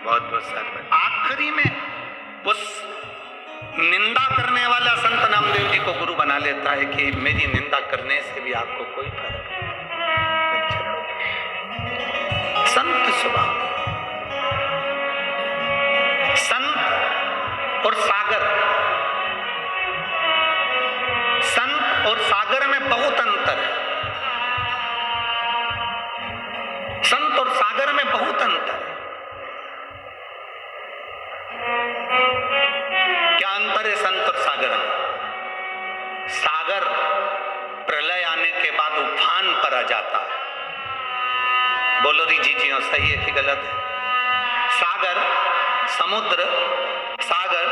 बहुत बहुत सारे। आखिरी में उस निंदा करने वाला संत नामदेव जी को गुरु बना लेता है कि मेरी निंदा करने से भी आपको कोई फर्क नहीं। संत स्वभाव, संत और सागर, संत और सागर में बहुत अंतर है। संत और सागर में बहुत अंतर है। क्या अंतर है संत और सागर में? सागर प्रलय आने के बाद उफान पर आ जाता है। बोलो री जी सही है कि गलत है? सागर, समुद्र, सागर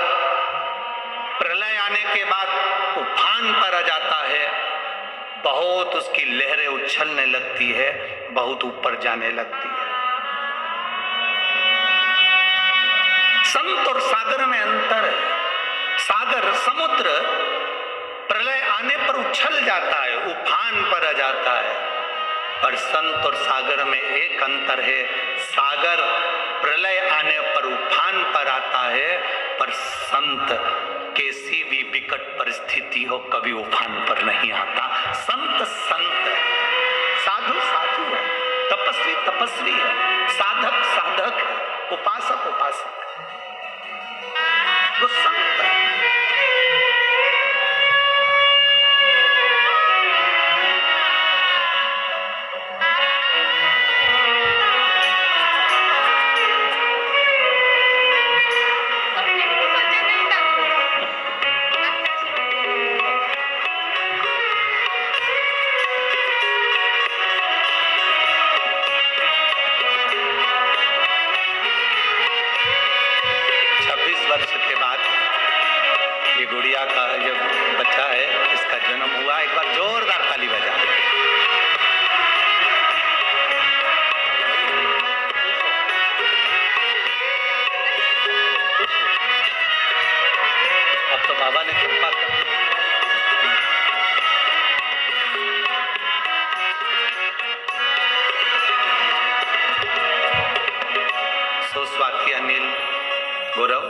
प्रलय आने के बाद उफान पर आ जाता है, बहुत उसकी लहरें उछलने लगती है, बहुत ऊपर जाने लगती है। संत और सागर में अंतर है। सागर, समुद्र प्रलय आने पर उछल जाता है, उफान पर आ जाता है, पर संत और सागर में एक अंतर है। सागर प्रलय आने पर उफान पर आता है, पर संत कैसी भी विकट परिस्थिति हो कभी उफान पर नहीं आता। संत संत है, साधु साधु है, तपस्वी तपस्वी है, साधक साधक है, उपासक उपासक है, वो संत है। 26 वर्ष के बाद ये गुड़िया का जब बच्चा है, इसका जन्म हुआ, एक बार जोरदार ताली बजा। अब तो बाबा ने कृपा कर दी। स्वाति अनिल गौरव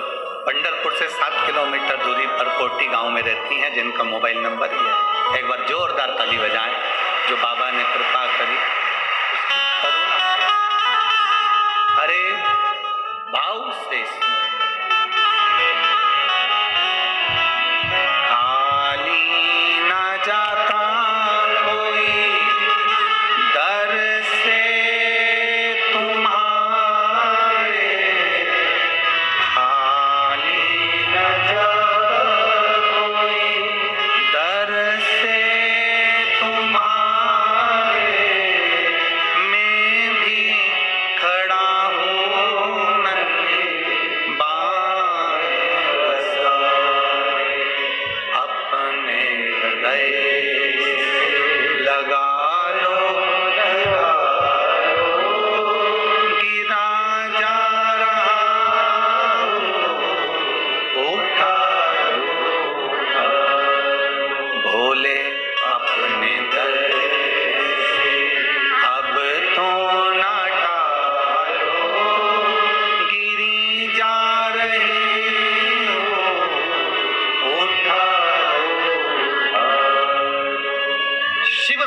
पंढरपुर से 7 किलोमीटर दूरी पर कोटी गांव में रहती हैं, जिनका मोबाइल नंबर ही है। एक बार जोरदार ताली बजाएं, जो बाबा ने कृपा करी करुणा हरे भाव से खाली न जाता कोई दर से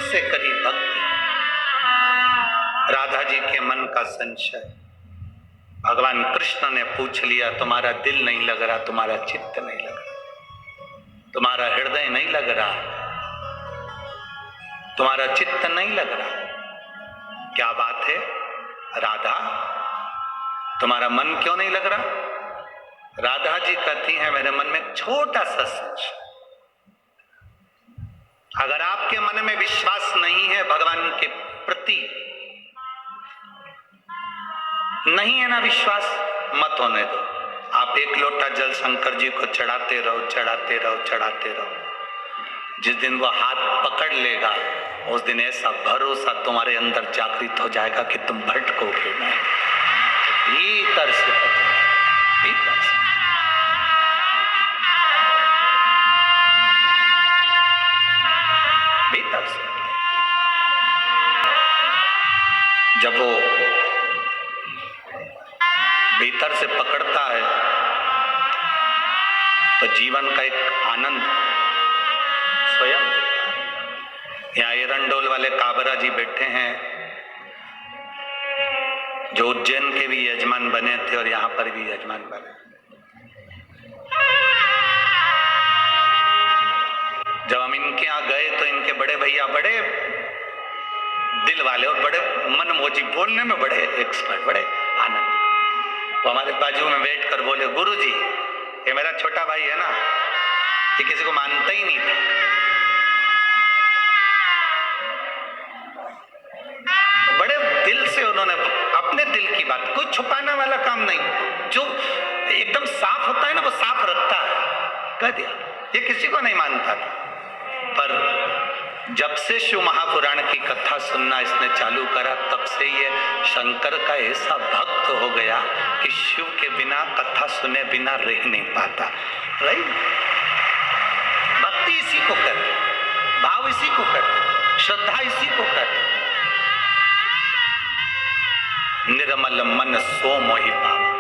से करी भक्ति। राधा जी के मन का संशय भगवान कृष्ण ने पूछ लिया, तुम्हारा दिल नहीं लग रहा, तुम्हारा चित्त नहीं लग रहा, तुम्हारा हृदय नहीं लग रहा, तुम्हारा चित्त नहीं लग रहा। क्या बात है राधा, तुम्हारा मन क्यों नहीं लग रहा? राधा जी कहती हैं, मेरे मन में एक छोटा सा संशय। अगर आपके मन में विश्वास नहीं है भगवान के प्रति, नहीं है ना विश्वास, मत होने दो। आप एक लोटा जल शंकर जी को चढ़ाते रहो, चढ़ाते रहो, चढ़ाते रहो। जिस दिन वो हाथ पकड़ लेगा, उस दिन ऐसा भरोसा तुम्हारे अंदर जागृत हो जाएगा कि तुम भटकोगे नहीं। भीतर से भीतर से भीतर से जब वो भीतर से पकड़ता है तो जीवन का एक आनंद स्वयं देता है। यहाँ एरंडोल वाले काबरा जी बैठे हैं, जो उज्जैन के भी यजमान बने थे और यहाँ पर भी यजमान बने। जब हम इनके यहाँ गए तो इनके बड़े भैया बड़े दिल वाले और बड़े मनमोजी, बोलने में बड़े एक्सपर्ट, बड़े आनंद। वो हमारे बाजू में बैठ कर बोले, गुरुजी ये मेरा छोटा भाई है ना, ये किसी को मानता ही नहीं था। बड़े दिल से उन्होंने अपने दिल की बात, कोई छुपाने वाला काम नहीं, जो एकदम साफ होता है ना वो साफ रखता है, कह दिया। ये किसी को नहीं मानता था, पर जब से शिव महापुराण की कथा सुनना इसने चालू करा तब से ये शंकर का ऐसा भक्त हो गया कि शिव के बिना, कथा सुने बिना रह नहीं पाता। राइट? भक्ति इसी को कहते, भाव इसी को कहते, श्रद्धा इसी को कहते। निर्मल मन सो मोहि पावा।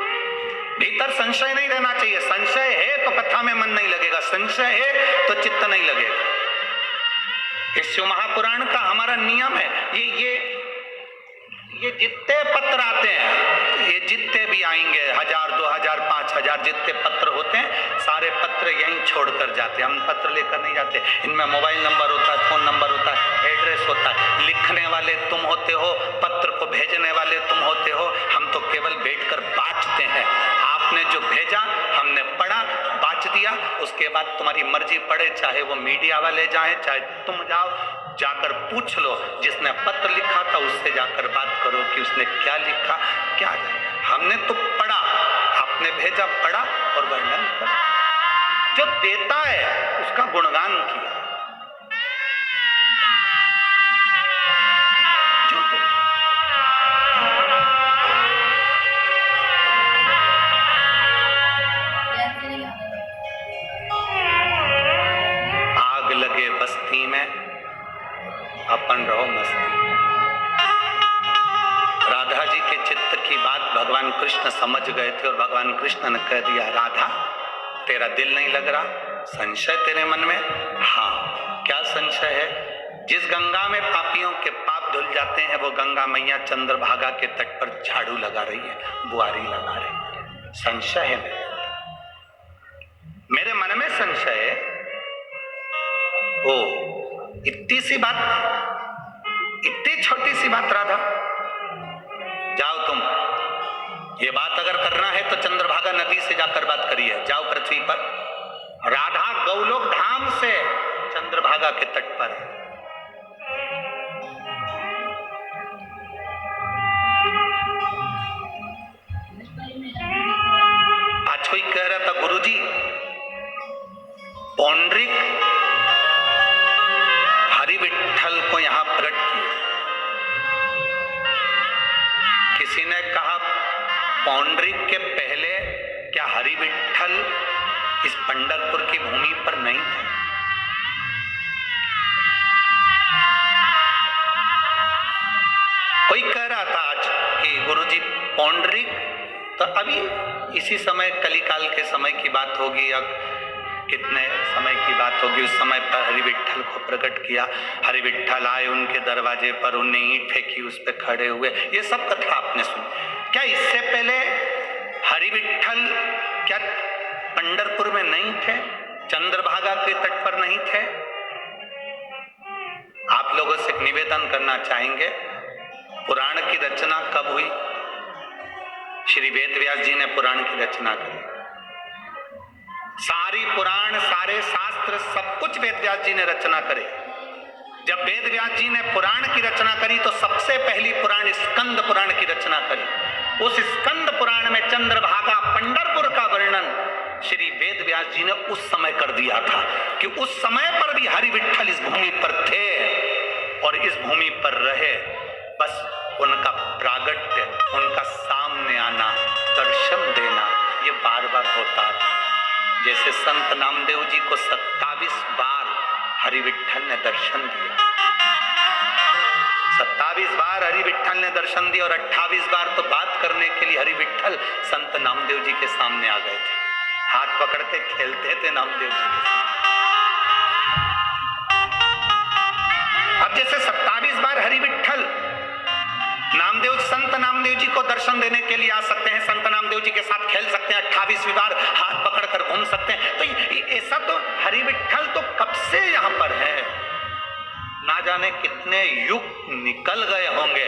भीतर संशय नहीं रहना चाहिए। संशय है तो कथा में मन नहीं लगेगा, संशय है तो चित्त नहीं लगेगा। इस शिव महापुराण का हमारा नियम है। ये जितने पत्र आते हैं, ये जितने भी आएंगे, 1000, 2000, 5000 जितने पत्र होते हैं, सारे पत्र यहीं छोड़कर जाते हैं। हम पत्र लेकर नहीं जाते। इनमें मोबाइल नंबर होता है, फोन नंबर होता है, एड्रेस होता है। लिखने वाले तुम होते हो, पत्र को भेजने वाले तुम होते हो। हम तो केवल बैठकर बाँचते हैं। आपने जो भेजा हमने पढ़ा, बाँच दिया, उसके बाद तुम्हारी मर्जी पड़े, चाहे वो मीडिया वाले जाएं, चाहे तुम जाओ, जाकर पूछ लो। जिसने पत्र लिखा था उससे जाकर बात करो कि उसने क्या लिखा, क्या जाने। हमने तो पढ़ा, आपने भेजा, पढ़ा और वर्णन करा। जो देता है उसका गुणगान किया। जो आग लगे बस्ती में, अपन रहो मस्ती में। राधा जी के चित्त की बात भगवान कृष्ण समझ गए थे और भगवान कृष्ण ने कह दिया, राधा तेरा दिल नहीं लग रहा, संशय तेरे मन में? हाँ, क्या संशय है? जिस गंगा में पापियों के पाप धुल जाते हैं वो गंगा मैया चंद्रभागा के तट पर झाड़ू लगा रही है, बुआरी लगा रही है। संशय है मेरे मन में संशय है। ओ इतनी सी बात, इतनी छोटी सी बात राधा, जाओ तुम, ये बात अगर करना है तो चंद्रभागा नदी से जाकर बात करिए। जाओ पृथ्वी पर, राधा गौलोक धाम से चंद्रभागा के तट पर। आज कोई कह रहा था, गुरुजी पौंड्रिक हरि विठ्ठल को यहां प्रकट किया। किसी ने कहा पौंड्रिक के पहले क्या हरि विठ्ठल इस पंढरपुर की भूमि पर नहीं थे? कोई कह रहा था आज कि गुरुजी पौंड्रिक, तो अभी इसी समय कलिकाल के समय की बात होगी या कितने समय की बात होगी, उस समय पर हरि विठ्ठल को प्रकट किया। हरि विठ्ठल आए उनके दरवाजे पर, उन्हें ईंट फेंकी, उस पर खड़े हुए। ये सब कथा आपने सुनी। क्या इससे पहले हरि विठ्ठल क्या पंढरपुर में नहीं थे, चंद्रभागा के तट पर नहीं थे? आप लोगों से एक निवेदन करना चाहेंगे, पुराण की रचना कब हुई? श्री वेद व्यास जी ने पुराण की रचना करी। सारी पुराण, सारे शास्त्र, सब कुछ वेद व्यास जी ने रचना करे। जब वेद व्यास जी ने पुराण की रचना करी तो सबसे पहली पुराण स्कंद पुराण की रचना करी। उस स्कंद पुराण में चंद्रभागा पंढरपुर का वर्णन श्री वेद व्यास जी ने उस समय कर दिया था कि उस समय पर भी हरि विठ्ठल इस भूमि पर थे और इस भूमि पर रहे। बस उनका प्रागट्य, उनका सामने आना, दर्शन देना, ये बार बार होता था। जैसे संत नामदेव जी को 27 बार हरि विठ्ठल ने दर्शन दिया। 27 बार हरि विठल ने दर्शन दिया और 28 बार तो बात करने के लिए हरि विठल संत नामदेव जी के सामने आ गए थे, हाथ पकड़ के खेलते थे नामदेव जी के सामने। अब जैसे 27 बार हरि विठल नामदेव संत नामदेव जी को दर्शन देने के लिए आ सकते हैं, संत नामदेव जी के साथ खेल सकते हैं, 28वीं बार हाथ पकड़कर घूम सकते हैं, तो ऐसा तो हरि विठल तो कब से यहां पर है, ना जाने कितने युग निकल गए होंगे।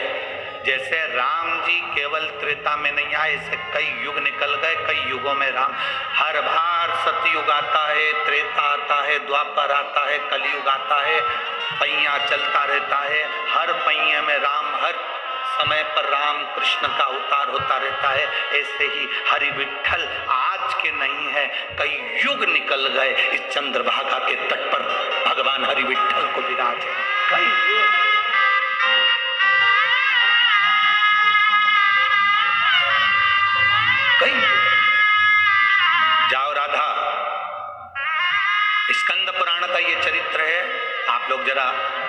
जैसे राम जी केवल त्रेता में नहीं आए, ऐसे कई युग निकल गए, कई युगों में राम, हर बार सतयुग आता है, त्रेता आता है, द्वापर आता है, कलयुग आता है, पहिया चलता रहता है, हर पहिए में राम, हर समय पर राम कृष्ण का अवतार होता रहता है। ऐसे ही हरि विठल आज के नहीं है, कई युग निकल गए, इस चंद्रभागा के तट पर भगवान हरि विठल को विराजे, कई युग। जाओ राधा, स्कंद पुराण का ये चरित्र है। आप लोग जरा,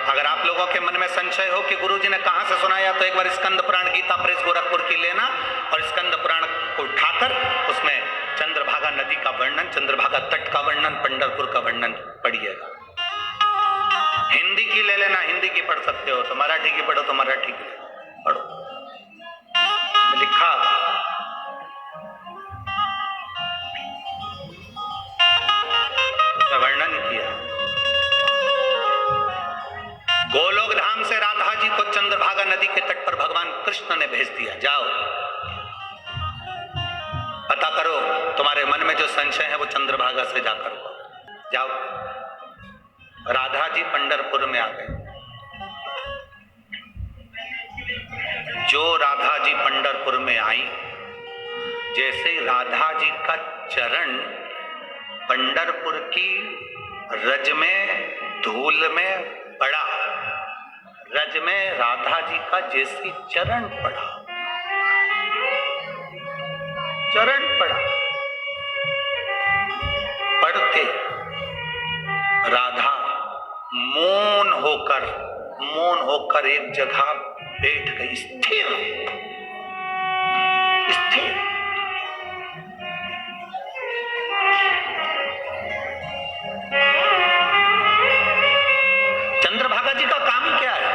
अगर आप लोगों के मन में संशय हो कि गुरुजी ने कहां से सुनाया, तो एक बार स्कंद पुराण गीता प्रेस गोरखपुर की लेना और स्कंद पुराण को उठाकर उसमें चंद्रभागा नदी का वर्णन, चंद्रभागा तट का वर्णन, पंढरपुर का वर्णन पढ़िएगा। हिंदी की ले लेना, हिंदी की पढ़ सकते हो तो, मराठी की पढ़ो तो मराठी की पढ़ो, लिखा वर्णन किया। गोलोक धाम से राधा जी को चंद्रभागा नदी के तट पर भगवान कृष्ण ने भेज दिया, जाओ पता करो, तुम्हारे मन में जो संशय है वो चंद्रभागा से जाकर को जाओ। राधा जी पंढरपुर में आ गए। जो राधा जी पंढरपुर में आई, जैसे राधा जी का चरण पंढरपुर की रज में धूल में पड़ा, रज में राधा जी का जैसी चरण पड़ा, चरण पड़ा, पढ़ते राधा मौन होकर एक जगह बैठ गई, स्थिर स्थिर। चंद्रभागा जी का काम क्या है?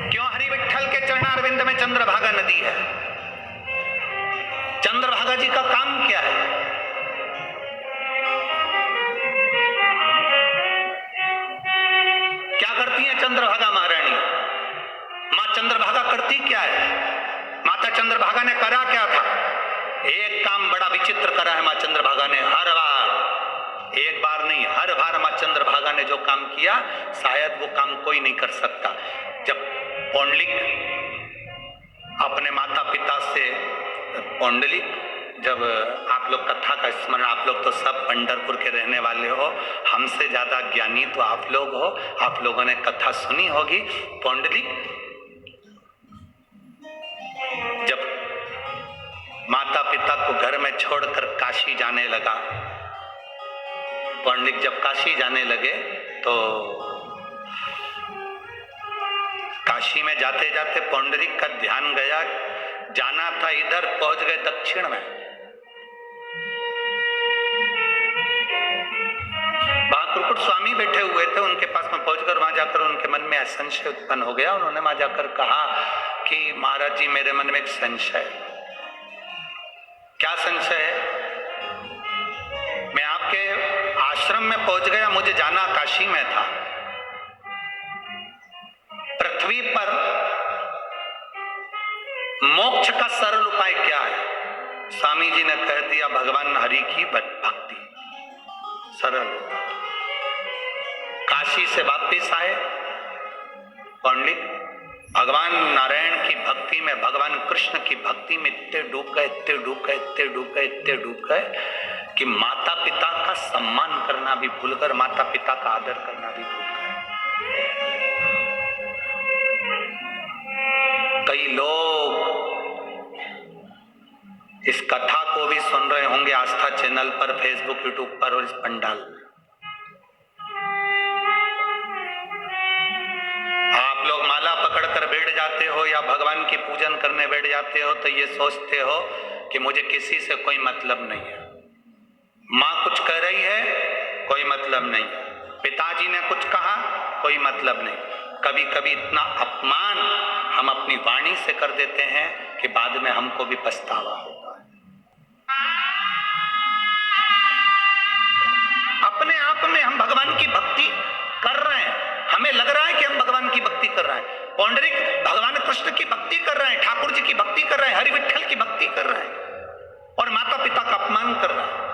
क्यों हरि विठल के चरणारविंद में चंद्रभागा नदी है? चंद्रभागा जी का काम क्या है? क्या करती है चंद्रभागा महारानी? मां चंद्रभागा करती क्या है? माता चंद्रभागा ने करा क्या था? एक काम बड़ा विचित्र करा है मां चंद्रभागा ने, हर बार, एक बार नहीं, हर बार मां चंद्रभागा ने जो काम किया, शायद वो काम कोई नहीं कर सकता। जब पौंडलिक अपने माता पिता से, पौंडलिक, जब आप लोग कथा का स्मरण, आप लोग तो सब पंढरपुर के रहने वाले हो, हमसे ज्यादा ज्ञानी तो आप लोग हो, आप लोगों ने कथा सुनी होगी। पौंडलिक जब माता पिता को घर में छोड़कर काशी जाने लगा, पौंडलिक जब काशी जाने लगे तो काशी में जाते जाते पौंडलिक का ध्यान गया, जाना था इधर, पहुंच गए दक्षिण में। वहां कुरकुट स्वामी बैठे हुए थे, उनके पास में पहुंचकर वहां जाकर उनके मन में संशय उत्पन्न हो गया। उन्होंने वहां जाकर कहा कि महाराज जी, मेरे मन में एक संशय है। क्या संशय है? मैं आपके आश्रम में पहुंच गया, मुझे जाना काशी में था। पृथ्वी पर मोक्ष का सरल उपाय क्या है? स्वामी जी ने कह दिया, भगवान हरि की भक्ति, सरल। काशी से वापिस आए पौंडलिक, भगवान नारायण की भक्ति में, भगवान कृष्ण की भक्ति में इतने डूब गए, इतने डूब गए, इतने डूब गए, इतने डूब गए कि माता पिता का सम्मान करना भी भूलकर, माता पिता का आदर करना भी भूल गए। कई लोग इस कथा को भी सुन रहे होंगे आस्था चैनल पर, फेसबुक, यूट्यूब पर और इस पंडाल में। आप लोग आप भगवान की पूजन करने बैठ जाते हो तो ये सोचते हो कि मुझे किसी से कोई मतलब नहीं है। माँ कुछ कह रही है, कोई मतलब नहीं, पिताजी ने कुछ कहा, कोई मतलब नहीं। कभी कभी इतना अपमान हम अपनी वाणी से कर देते हैं कि बाद में हमको भी पछतावा होता है। अपने आप में हम भगवान की भक्ति कर रहे हैं, हमें लग रहा है कि हम भगवान की भक्ति कर रहे हैं। पौंडरिक भगवान कृष्ण की भक्ति कर रहे हैं, ठाकुर जी की भक्ति कर रहे हैं, हरि विठल की भक्ति कर रहे हैं और माता पिता का अपमान कर रहे हैं।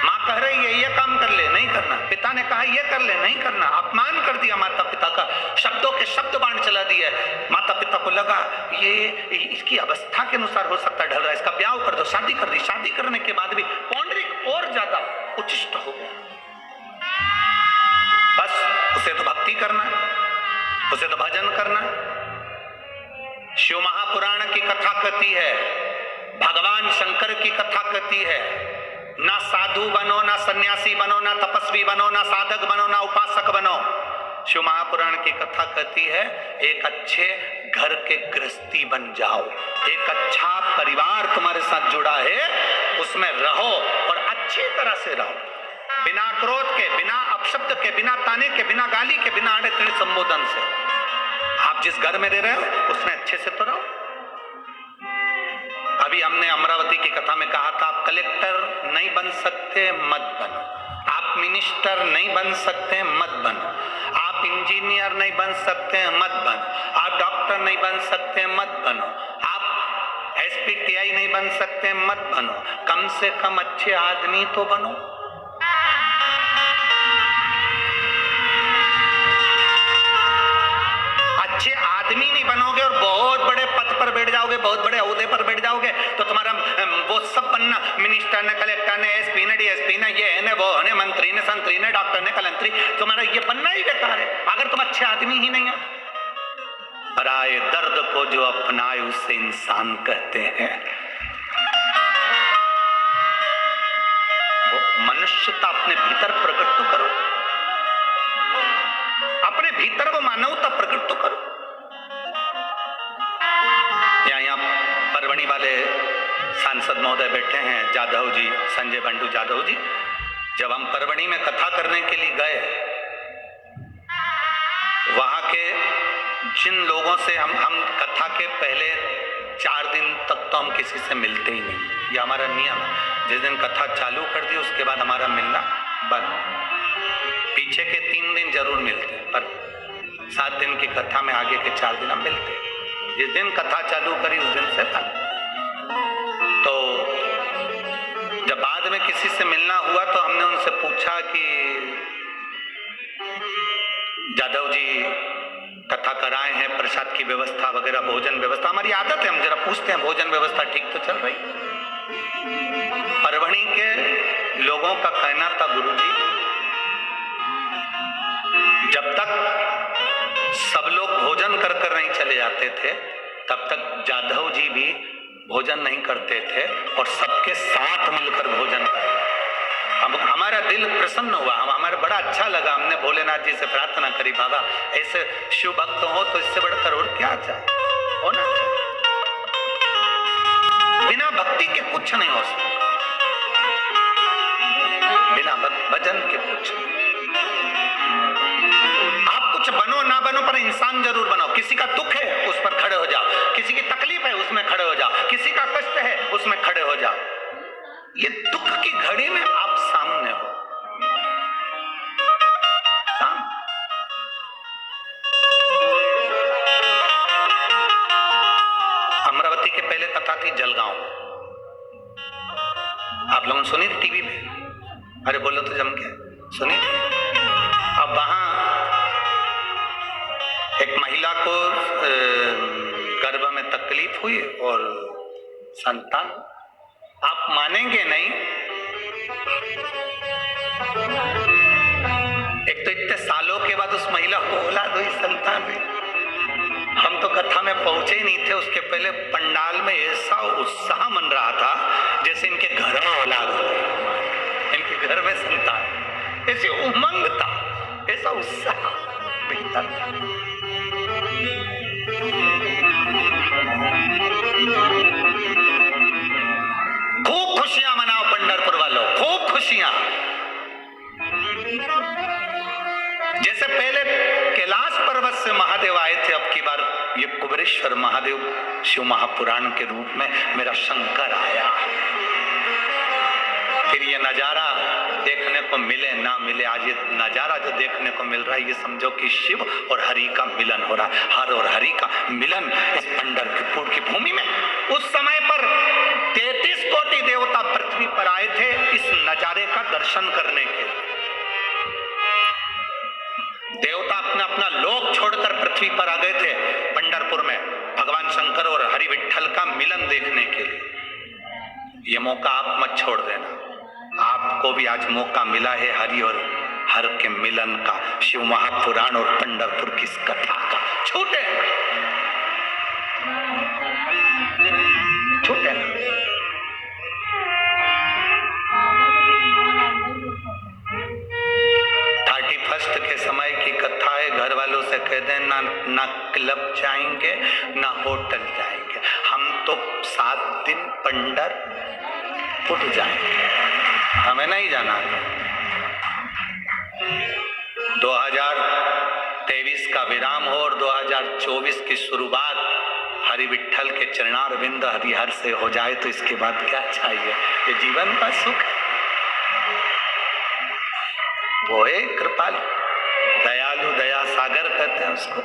माँ कह रही है ये काम कर ले, नहीं करना। पिता ने कहा ये कर ले, नहीं करना। अपमान कर दिया माता पिता का, शब्दों के शब्द बाण चला दिया। माता पिता को लगा ये इसकी अवस्था के अनुसार हो सकता है ढल रहा है, इसका ब्याह कर दो, शादी कर दी। शादी करने के बाद भी पौंडरिक और ज्यादा उचिष्ट हो गया। बस उसे तो भक्ति करना है, उसे तो भजन करना है। शिव महापुराण की कथा कहती है, भगवान शंकर की कथा कहती है, ना साधु बनो, ना सन्यासी बनो, ना तपस्वी बनो, ना साधक बनो, ना उपासक बनो। शिव महापुराण की कथा कहती है एक अच्छे घर के गृहस्थी बन जाओ, एक अच्छा परिवार तुम्हारे साथ जुड़ा है, उसमें रहो और अच्छी तरह से रहो, बिना क्रोध के, बिना अपशब्द के, बिना ताने के, बिना गाली के, बिना अड़े संबोधन से। आप जिस घर में रह रहे हो उसमें अच्छे से तो रहो। अभी हमने अमरावती की कथा में कहा था, आप कलेक्टर नहीं बन सकते, मत बनो। आप मिनिस्टर नहीं बन सकते, मत बनो। आप इंजीनियर नहीं बन सकते, मत बनो। आप डॉक्टर नहीं बन सकते, मत बनो। आप SPTI नहीं बन सकते, मत बनो। कम से कम अच्छे आदमी तो बनो। अच्छे आदमी नहीं बनोगे और बहुत बड़े पद पर बैठ जाओगे, बहुत बड़े ओहदे पर बैठ जाओगे तो तुम्हारा वो सब बनना, मिनिस्टर ने, कलेक्टर ने, SP ने, DSP ने, ये है वो है, मंत्री ने, संतरी ने, डॉक्टर ने, कलंतरी, तुम्हारा ये बनना ही बेकार है अगर तुम अच्छे आदमी ही नहीं हो। पराये दर्द को जो अपनाए उसे इंसान कहते हैं। वो मनुष्यता अपने भीतर प्रकट तो करो, अपने भीतर वो मानवता प्रकट तो करो। यहाँ परवणी वाले सांसद महोदय बैठे हैं, जाधव जी, संजय बंडू जाधव जी। जब हम परवणी में कथा करने के लिए गए, वहां के जिन लोगों से हम कथा के पहले 4 दिन तक तो हम किसी से मिलते ही नहीं, ये हमारा नियम है। जिस दिन कथा चालू कर दी उसके बाद हमारा मिलना बंद। पीछे के 3 दिन जरूर मिलते हैं, पर 7 दिन की कथा में आगे के 4 दिन हम मिलते हैं। जिस दिन कथा चालू करी उस दिन से बंद। तो जब बाद में किसी से मिलना हुआ तो हमने उनसे पूछा कि जाधव जी कथा कराए हैं, प्रसाद की व्यवस्था वगैरह, भोजन व्यवस्था, हमारी आदत है हम जरा पूछते हैं भोजन व्यवस्था ठीक तो चल रही। परवणी के लोगों का कहना था, गुरुजी जब तक सब लोग भोजन कर कर नहीं चले जाते थे तब तक जाधव जी भी भोजन नहीं करते थे और सबके साथ मिलकर भोजन करते। अब हमारा दिल प्रसन्न हुआ, हमारा बड़ा अच्छा लगा। हमने भोलेनाथ जी से प्रार्थना करी, बाबा ऐसे शिव भक्त हो तो इससे बढ़कर और क्या चाहिए, होना चाहिए। बिना भक्ति के कुछ नहीं हो सकता, बिना भजन के कुछ नहीं। आप कुछ बनो ना बनो पर इंसान जरूर बनो। किसी का दुख है उस पर खड़े हो जाओ, किसी की तकलीफ है उसमें खड़े हो जाओ, किसी का कष्ट है उसमें खड़े हो जाओ। ये दुख की घड़ी में आप सामने हो, अमरावती के पहले कथा थी जलगांव, आप लोगों ने सुनी थी टीवी पे? अरे बोलो तो जम के सुनी थी। अब वहां एक महिला को गर्भ में तकलीफ हुई और संतान, आप मानेंगे नहीं, एक तो इतने सालों के बाद उस महिला को औलाद हुई, संतान हुई। हम तो कथा में पहुंचे ही नहीं थे, उसके पहले पंडाल में ऐसा उत्साह मन रहा था जैसे इनके घर में औलाद हो, इनके घर में संतान, ऐसे उमंग था, ऐसा उत्साह भीतर था। खूब खुशियां मनाओ पंढरपुर वालों, खूब खुशियां। जैसे पहले कैलाश पर्वत से महादेव आए थे, अब की बार ये कुबेरेश्वर महादेव शिव महापुराण के रूप में मेरा शंकर आया। फिर ये नजारा देखने को मिले ना मिले, आज ये नजारा जो देखने को मिल रहा है, ये समझो कि शिव और हरि का मिलन हो रहा है। हर और हरि का मिलन इस पंढरपुर की भूमि में। उस समय पर 33 कोटि देवता पृथ्वी पर आए थे इस नजारे का दर्शन करने के। देवता अपना अपना लोक छोड़कर पृथ्वी पर आ गए थे पंढरपुर में भगवान शंकर और हरि विठ्ठल का मिलन देखने के लिए। ये मौका आप मत छोड़ देना। आपको भी आज मौका मिला है हरि और हर के मिलन का, शिव महापुराण और पंढरपुर की इस कथा का। छूटे छूटे 31 के समय की कथा है। घर वालों से कह दें ना क्लब जाएंगे ना होटल जाएंगे, हम तो 7 दिन पंढरपुर जाएंगे, हमें नहीं जाना है। 2023 का विराम हो और 2024 की शुरुआत हरि विठ्ठल के चरणारविंद हरिहर से हो जाए तो इसके बाद क्या चाहिए। ये जीवन का सुख है। वो है कृपालु, दयालु, दया सागर कहते हैं उसको।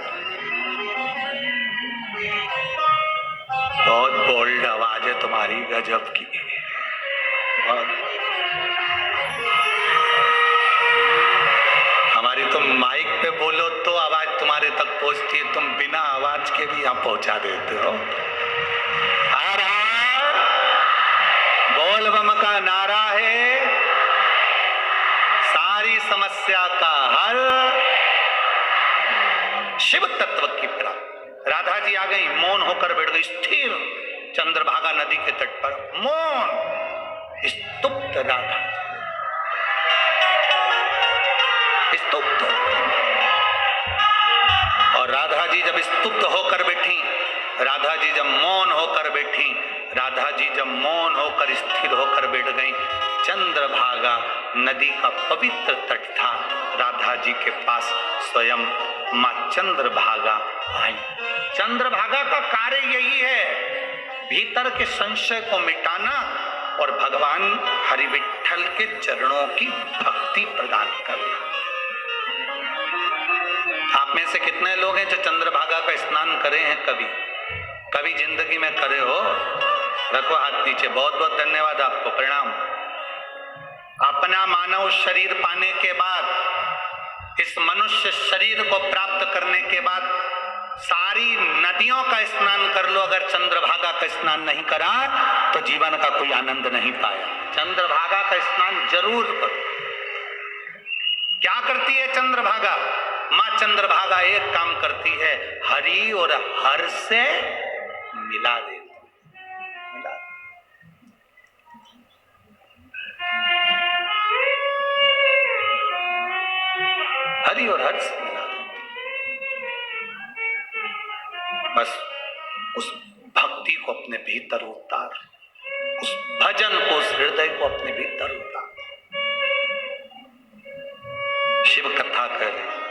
बहुत बोल्ड आवाज है तुम्हारी, गजब की। हमारी तुम माइक पे बोलो तो आवाज तुम्हारे तक पहुंचती है, तुम बिना आवाज के भी यहां पहुंचा देते हो। हर हर बोल बम का नारा है, सारी समस्या का हल, शिव तत्व की प्राप्ति। राधा जी आ गई, मौन होकर बैठ गई स्थिर चंद्रभागा नदी के तट पर, मौन स्तुप्त राधा, स्तुप्त। और राधा जी जब स्तुप्त होकर बैठी, राधा जी जब मौन होकर बैठी, राधा जी जब मौन होकर स्थिर होकर बैठ गई, चंद्रभागा नदी का पवित्र तट था। राधा जी के पास स्वयं मां चंद्रभागा आई। चंद्रभागा का कार्य यही है, भीतर के संशय को मिटाना और भगवान हरि विठ्ठल के चरणों की भक्ति प्रदान करना। आप में से कितने लोग हैं जो चंद्रभागा का स्नान करे हैं? कभी जिंदगी में करे हो? रखो हाथ नीचे। बहुत बहुत धन्यवाद आपको, प्रणाम। अपना मानव शरीर पाने के बाद, इस मनुष्य शरीर को प्राप्त करने के बाद सारी नदियों का स्नान कर लो, अगर चंद्रभागा का स्नान नहीं करा तो जीवन का कोई आनंद नहीं पाया। चंद्रभागा का स्नान जरूर करो। क्या करती है चंद्रभागा? मां चंद्रभागा एक काम करती है, हरि और हर से मिला देती। हरि और हर से मिला देती। बस उस भक्ति को अपने भीतर उतार, उस भजन को, उस हृदय को अपने भीतर उतार। शिव कथा कह रहे,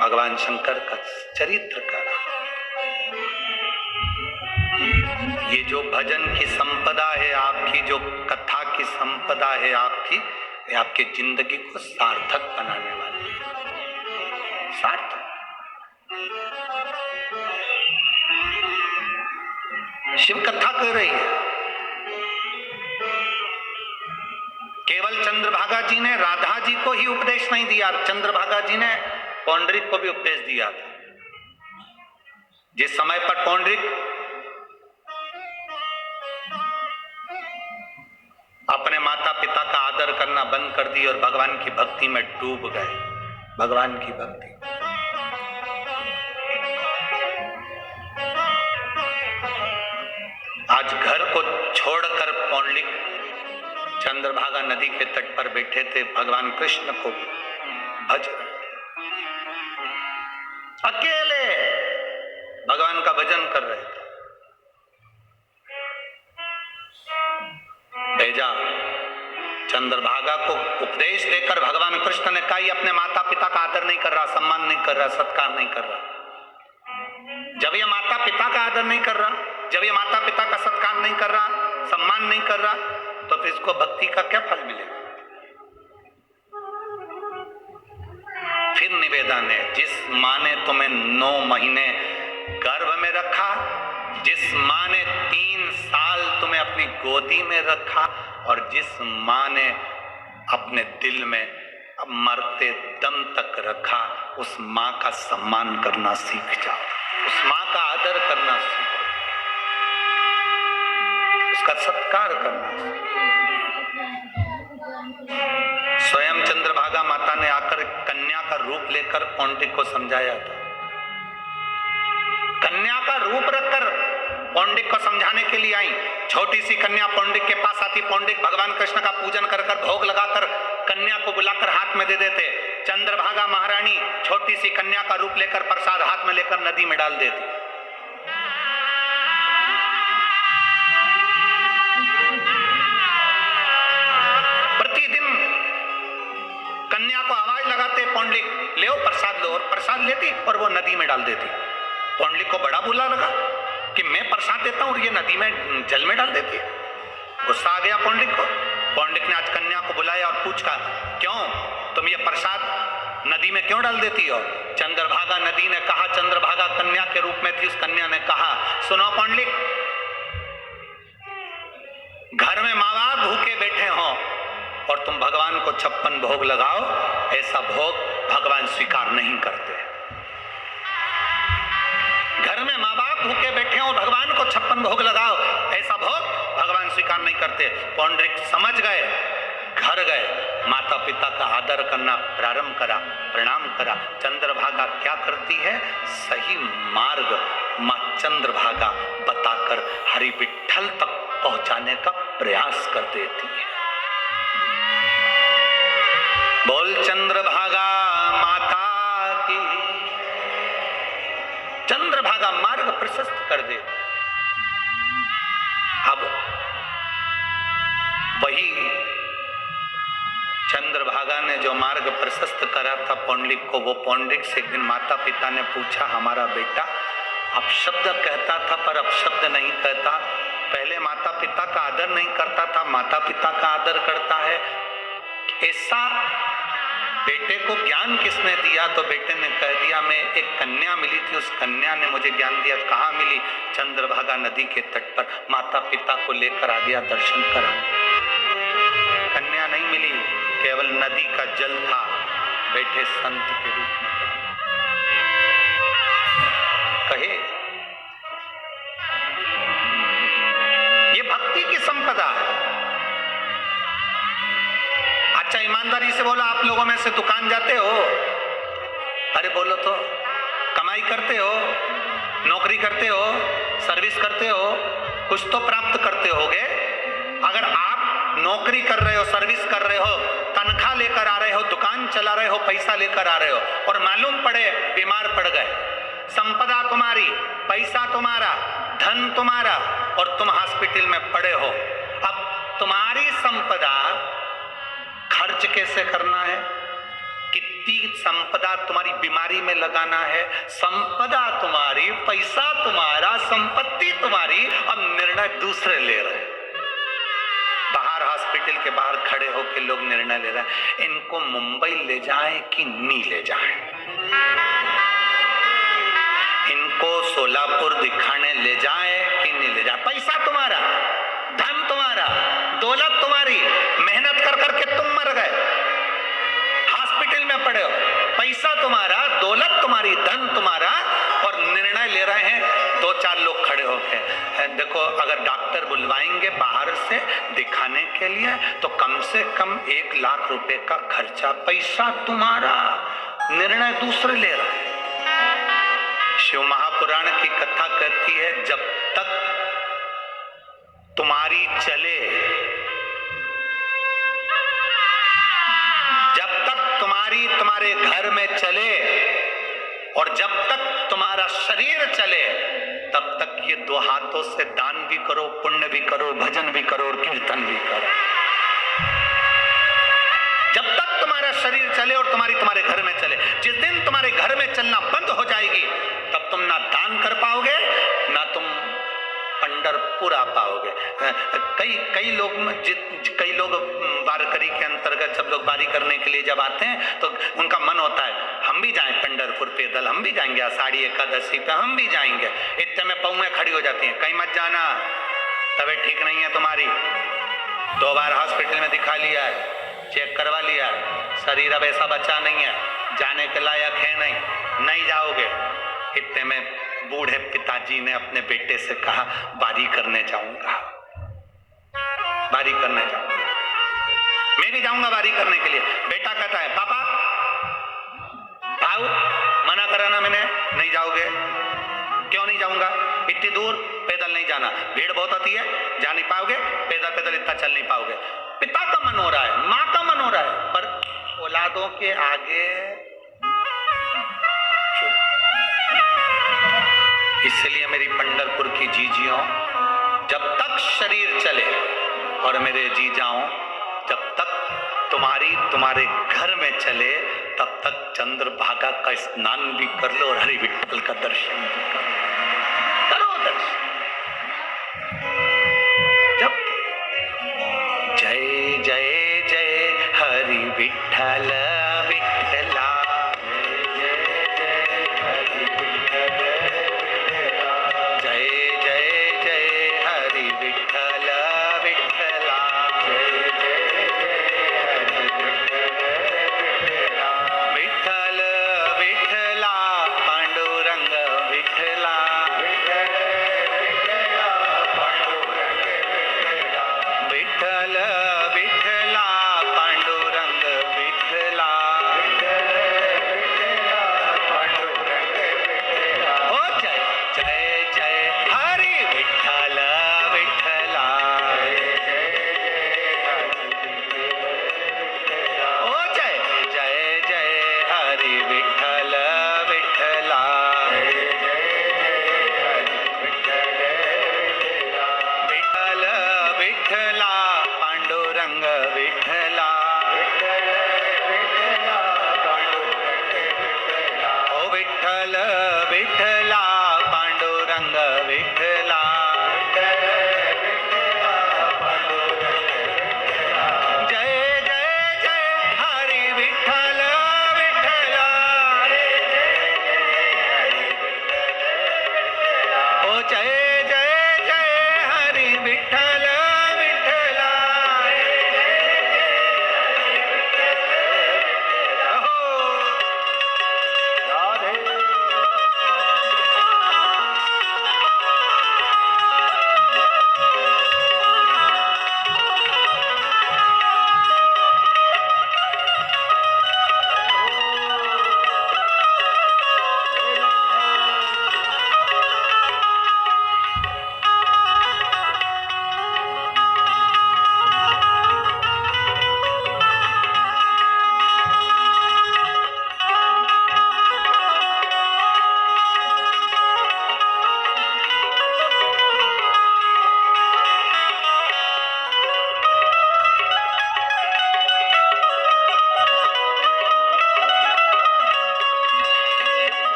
भगवान शंकर का चरित्र करा। ये जो भजन की संपदा है आपकी, जो कथा की संपदा है आपकी, ये आपके जिंदगी को सार्थक बनाने वाली है। सार्थक। शिव कथा कर रही है। केवल चंद्रभागा जी ने राधा जी को ही उपदेश नहीं दिया, चंद्रभागा जी ने पौंडरिक को भी उपदेश दिया था। जिस समय पर पौंडरिक अपने माता पिता का आदर करना बंद कर दी और भगवान की भक्ति में डूब गए, भगवान की भक्ति। आज घर को छोड़कर पौंडरिक चंद्रभागा नदी के तट पर बैठे थे, भगवान कृष्ण को भज रहे थे। अकेले भगवान का भजन कर रहे थे। भेजा चंद्रभागा को उपदेश देकर भगवान कृष्ण ने कहा, अपने माता पिता का आदर नहीं कर रहा, सम्मान नहीं कर रहा, सत्कार नहीं कर रहा। जब ये माता पिता का आदर नहीं कर रहा, जब ये माता पिता का सत्कार नहीं कर रहा, सम्मान नहीं कर रहा, तो फिर इसको भक्ति का क्या फल मिलेगा? फिर निवेदन है, जिस माँ ने तुम्हें 9 महीने गर्भ में रखा, जिस माँ ने 3 साल तुम्हें अपनी गोदी में रखा, और जिस माँ ने अपने दिल में अब मरते दम तक रखा, उस माँ का सम्मान करना सीख जाओ, उस माँ का आदर करना सीखो, उसका सत्कार करना सीखो। स्वयं चंद्रभागा माता ने आकर कन्या का रूप लेकर पौंड्रिक को समझाया था। कन्या का रूप रखकर पौंड्रिक को समझाने के लिए आई। छोटी सी कन्या पौंड्रिक के पास आती, पौंड्रिक भगवान कृष्ण का पूजन कर कर भोग लगाकर कन्या को बुलाकर हाथ में दे देते। चंद्रभागा महारानी छोटी सी कन्या का रूप लेकर प्रसाद हाथ में लेकर नदी में डाल देती। प्रतिदिन कन्या को आवाज लगाते, पौंडलिक ले प्रसाद लो, और प्रसाद लेती और वो नदी में डाल देती। पौंडलिक को बड़ा बुरा लगा कि मैं प्रसाद देता हूं और ये नदी में जल में डाल देती है। गुस्सा आ गया पौंडलिक को। पौंडलिक ने आज कन्या को बुलाया और पूछा, क्यों तुम ये प्रसाद नदी में क्यों डाल देती हो? चंद्रभागा नदी ने कहा, चंद्रभागा कन्या के रूप में थी, उस कन्या ने कहा, सुनो पौंडलिक, घर में माँ बाप भूखे बैठे हो और तुम भगवान को 56 भोग लगाओ, ऐसा भोग भगवान स्वीकार नहीं करते। घर में माँ बाप भूखे बैठे हो, भगवान को 56 भोग लगाओ, ऐसा भोग भगवान स्वीकार नहीं करते। पौंडरिक समझ गए, घर गए, माता पिता का आदर करना प्रारंभ करा, प्रणाम करा। चंद्रभागा क्या करती है? सही मार्ग माँ चंद्रभागा बताकर हरि विठ्ठल तक पहुंचाने का प्रयास कर देती है। बोल चंद्रभागा माता की। चंद्रभागा मार्ग प्रशस्त कर दे। अब वही चंद्रभागा ने जो मार्ग प्रशस्त करा था पौंडलिक को, वो पौंडलिक से एक दिन माता पिता ने पूछा, हमारा बेटा अब शब्द कहता था पर अब शब्द नहीं कहता, पहले माता पिता का आदर नहीं करता था, माता पिता का आदर करता है, ऐसा बेटे को ज्ञान किसने दिया? तो बेटे ने कह दिया, मैं एक कन्या मिली थी, उस कन्या ने मुझे ज्ञान दिया। कहाँ मिली? चंद्रभागा नदी के तट पर। माता पिता को लेकर आ गया दर्शन करा। कन्या नहीं मिली, केवल नदी का जल था, बैठे संत के रूप में। कहे ये भक्ति की संपदा है। अच्छा ईमानदारी से बोलो, आप लोगों में से दुकान जाते हो? अरे बोलो तो, कमाई करते हो, नौकरी करते हो, सर्विस करते हो, कुछ तो प्राप्त करते होगे। अगर आप नौकरी कर रहे हो, सर्विस कर रहे हो, तनख्वाह लेकर आ रहे हो, दुकान चला रहे हो, पैसा लेकर आ रहे हो, और मालूम पड़े बीमार पड़ गए, संपदा तुम्हारी, पैसा तुम्हारा, धन तुम्हारा, और तुम हॉस्पिटल में पड़े हो, अब तुम्हारी संपदा खर्च कैसे करना है? कितनी संपदा तुम्हारी बीमारी में लगाना है? संपदा तुम्हारी, पैसा तुम्हारा, संपत्ति तुम्हारी, अब निर्णय दूसरे ले रहे हैं। बाहर हॉस्पिटल के बाहर खड़े होकर लोग निर्णय ले रहे हैं, इनको मुंबई ले जाएं कि नहीं ले जाएं, इनको सोलापुर दिखाने ले जाएं कि नहीं ले जाएं। पैसा तुम्हारा, धन तुम्हारा, दौलत तुम्हारी, मेहनत कर करके तुम मर गए, हॉस्पिटल में पड़े हो, पैसा तुम्हारा, दौलत तुम्हारी, धन तुम्हारा, और निर्णय ले रहे हैं 2-4 लोग खड़े होके। देखो, अगर डॉक्टर बुलवाएंगे बाहर से दिखाने के लिए तो कम से कम 1 लाख रुपए का खर्चा, पैसा तुम्हारा, निर्णय दूसरे ले रहे हैं। शिव महापुराण की कथा कहती है, जब तक तुम्हारी चले, जब तक तुम्हारी तुम्हारे घर में चले, और जब तक तुम्हारा शरीर चले तब तक ये दो हाथों से दान भी करो, पुण्य भी करो, भजन भी करो और कीर्तन भी करो। जब तक तुम्हारा शरीर चले और तुम्हारे घर में चले। जिस दिन तुम्हारे घर में चलना बंद हो जाएगी तब तुम ना दान कर पाओगे ना तुम पंढरपुर आ पाओगे। कई लोग वारकरी के अंतर्गत जब लोग वारी करने के लिए जब आते हैं तो उनका मन होता है हम भी जाएं पंढरपुर पैदल, हम भी जाएंगे आषाढ़ी एकादशी पे, हम भी जाएंगे। इतने में पौएं खड़ी हो जाती हैं, कहीं मत जाना, तबीयत ठीक नहीं है तुम्हारी, 2 बार हॉस्पिटल में दिखा लिया है, चेक करवा लिया, शरीर अब ऐसा बचा नहीं है, जाने के लायक है नहीं जाओगे। इतने में बूढ़े पिताजी ने अपने बेटे से कहा बारी करने जाऊंगा, बारी करने जाऊंगा, मैं भी जाऊंगा बारी करने के लिए। बेटा कहता है पापा भाऊ मना करा ना मैंने, नहीं जाओगे। क्यों नहीं जाऊंगा, इतनी दूर पैदल नहीं जाना, भीड़ बहुत होती है, जा नहीं पाओगे, पैदल इतना चल नहीं पाओगे। पिता का मन हो रहा है, माँ का मन हो रहा है, पर औलादों के आगे इसलिए मेरी पंढरपुर की जीजियों, जब तक शरीर चले और मेरे जीजाओं जब तक तुम्हारे घर में चले तब तक चंद्रभागा का स्नान भी कर लो और हरि विठ्ठल का दर्शन भी करो दर्शन। जब जय जय जय हरि विठ्ठल विठ्ठला, जय जय जय हरि विठ्ठल विठ्ठला।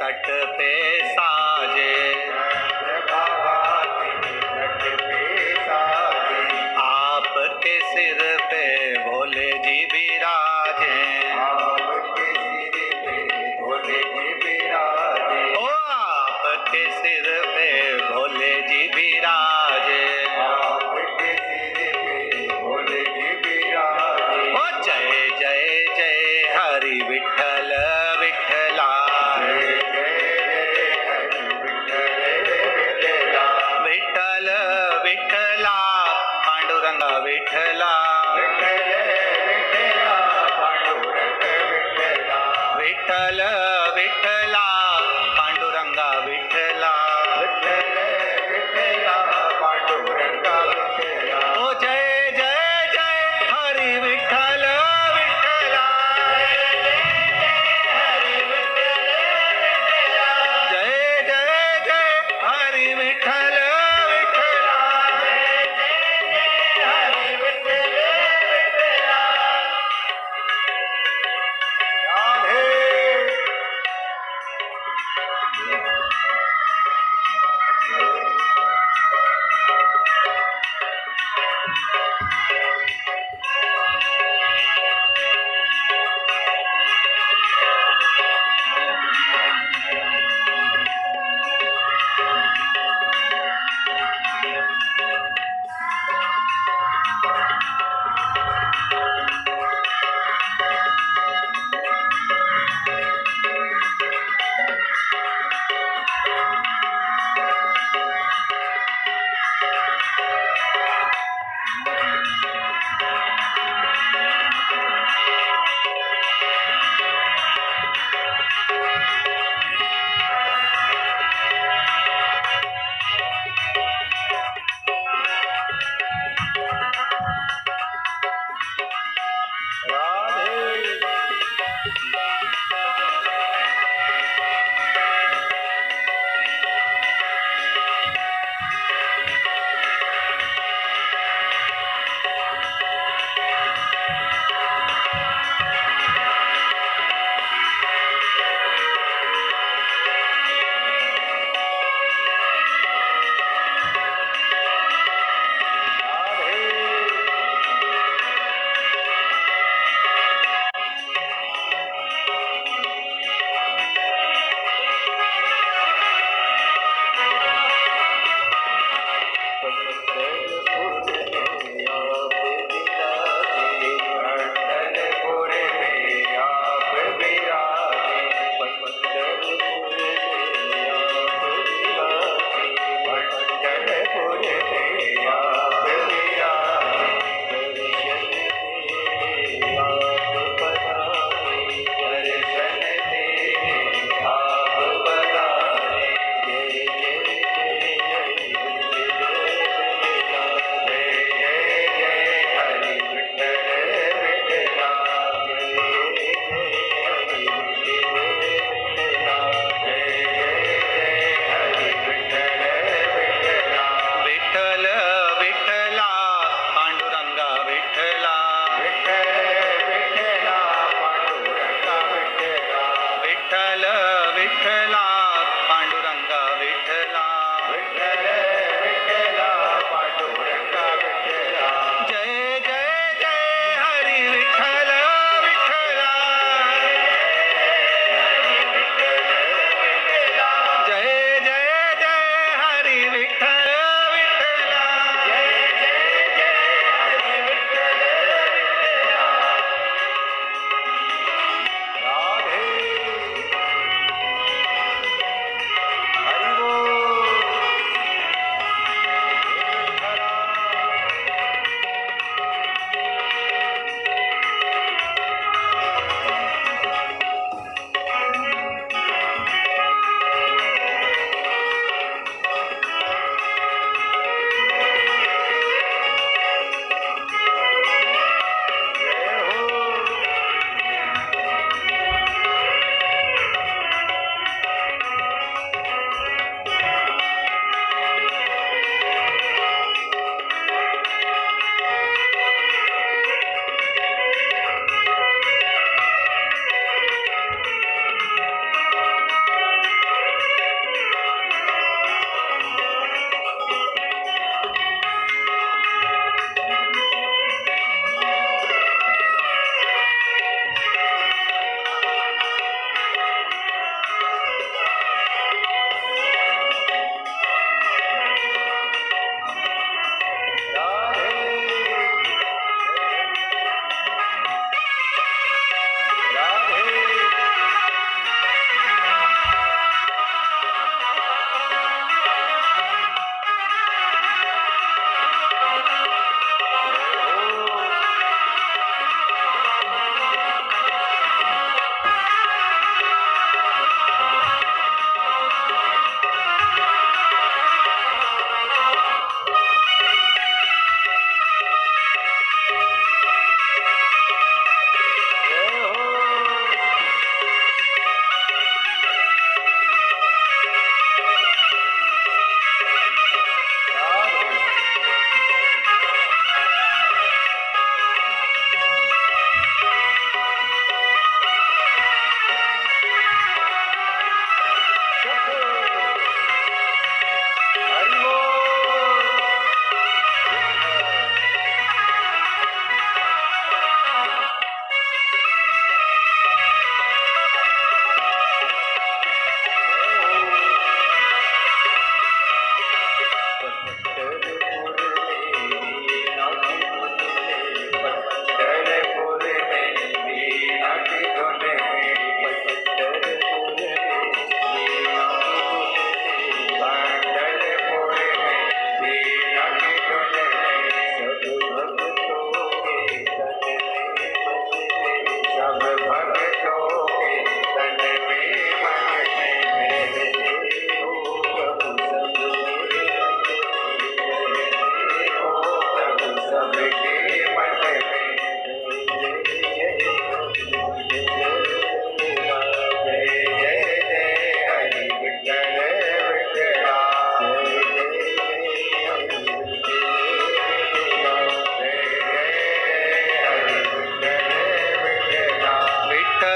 तट पे साजे, आपके सिर पे भोले जी विराजे, ओ आपके सिर पे भोले जी विराजे, ओ जय जय जय हरि विठ्ठल विठ्ठला, विठ्ठल विठ्ठला पांडुरंगा विठ्ठला, विठ्ठल विठ्ठला पांडुरंगा विठ्ठला, ओ जय जय जय हरि विठ्ठल विठ्ठला, जय जय जय हरि विठ्ठल विठ्ठला,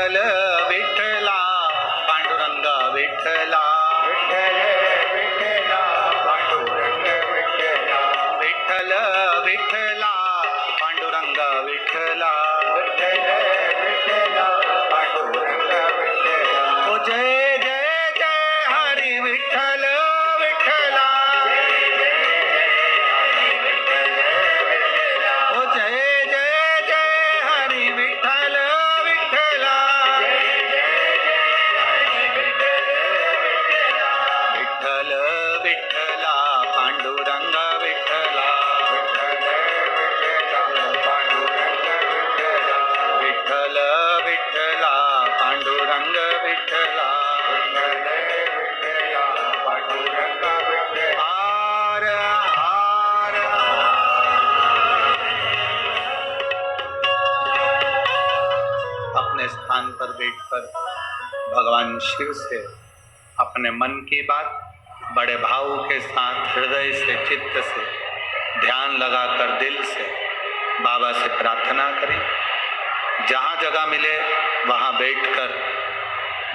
विठ्ठल विठ्ठला पांडुरंगा विठ्ठला विठ्ठल विठ्ठला पांडुरंग विठ्ठला विठ्ठल विठ्ठला पांडुरंगा विठ्ठला विठ्ठल विठ्ठला पांडुरंग विठ्ठला ओ जय जय जय हरी विठ्ठल विठ्ठला ओ जय जय जय हरी विठ्ठल विठ्ठला विठ्ठल विठ्ठला पांडुरंग विठ्ठला विठ्ठल विठ्ठला पांडुरंग विठ्ठला हार हार अपने स्थान पर बैठकर भगवान शिव से अपने मन की बात बड़े भाव के साथ हृदय से चित्त से ध्यान लगाकर दिल से बाबा से प्रार्थना करें। जहाँ जगह मिले वहाँ बैठकर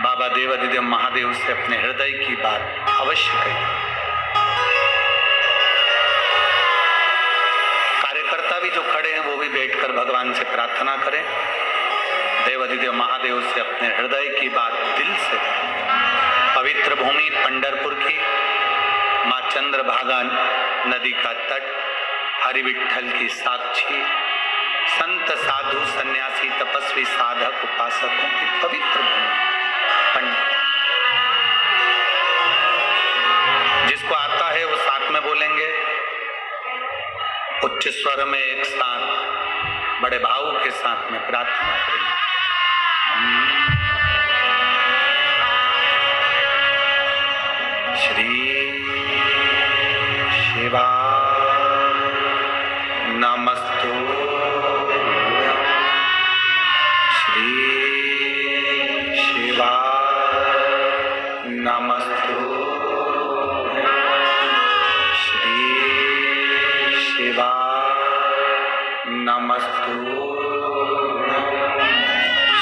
बाबा देवाधिदेव महादेव से अपने हृदय की बात अवश्य करें। कार्यकर्ता भी जो खड़े हैं वो भी बैठकर भगवान से प्रार्थना करें। देवाधिदेव महादेव से अपने हृदय की बात दिल से। पवित्र भूमि पंढरपुर की माँ चंद्रभागा नदी का तट, हरि विठ्ठल की साक्षी, संत साधु सन्यासी तपस्वी साधक उपासकों की पवित्र भूमि जिसको आता है वो साथ में बोलेंगे, उच्च स्वर में एक साथ बड़े भाव के साथ में प्रार्थना करेंगे। श्री शिवा नमस्तु श्री शिवा नमस्तु श्री शिवा नमस्तु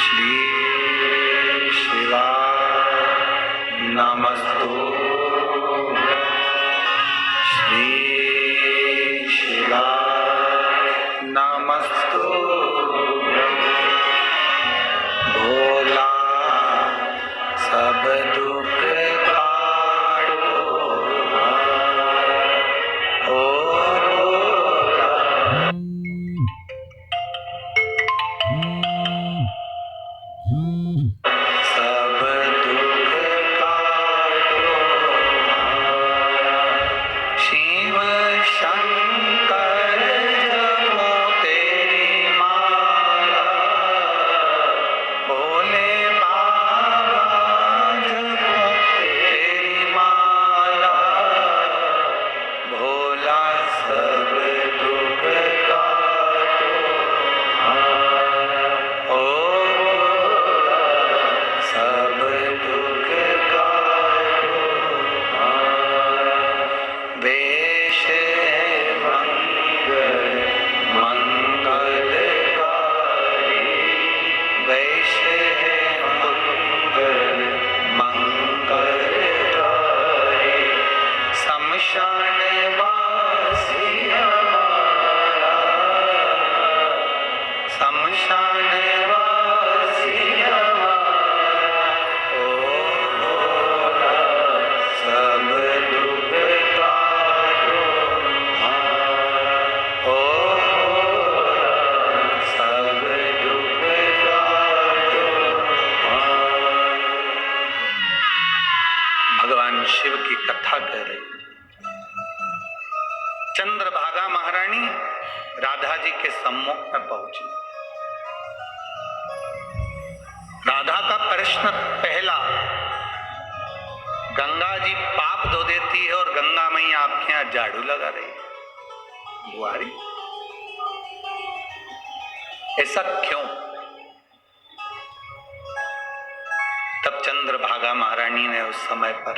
श्री शिवा नमस्तु श्री शिवा नमस्तु भोला सब दुख काटो ओ सब दुख काटो शिव शंकर जपो तेरी माला भोले बाबा जपो तेरी माला भोला सब दुख काटो ओ सब दुख काटो वेश मंगल मंगलकारी वैश मंगल मंगलकारी शमशान वासी हमारा शमशान वासी हमारा ओ भोला सब दुख काटो ओ भोला सब दुख काटो भगवान शिव की कथा कह रही। चंद्रभागा महारानी राधा जी के सम्मुख में पहुंची। राधा का प्रश्न पहला, गंगा जी पाप धो देती है और गंगा मैया आपके यहां झाड़ू लगा रही है, बुआरी ऐसा क्यों? तब चंद्रभागा महारानी ने उस समय पर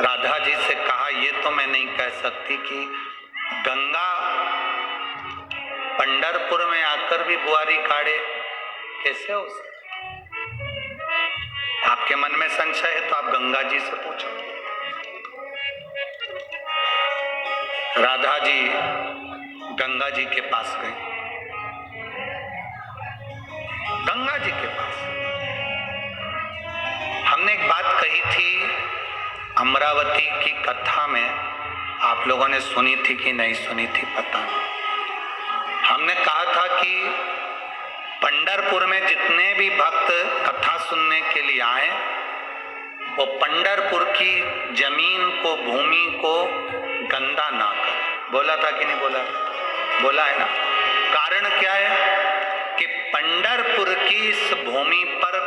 राधा जी से कहा, ये तो मैं नहीं कह सकती कि गंगा पंढरपुर में आकर भी बुआरी काढ़े कैसे हो सकता? आपके मन में संशय है तो आप गंगा जी से पूछो। राधा जी गंगा जी के पास गई, गंगा जी के पास। हमने एक बात कही थी अमरावती की कथा में, आप लोगों ने सुनी थी कि नहीं सुनी थी पता नहीं। हमने कहा था कि पंढरपुर में जितने भी भक्त कथा सुनने के लिए आए वो पंढरपुर की जमीन को, भूमि को गंदा ना करें। बोला था कि नहीं बोला? बोला है ना। कारण क्या है कि पंढरपुर की इस भूमि पर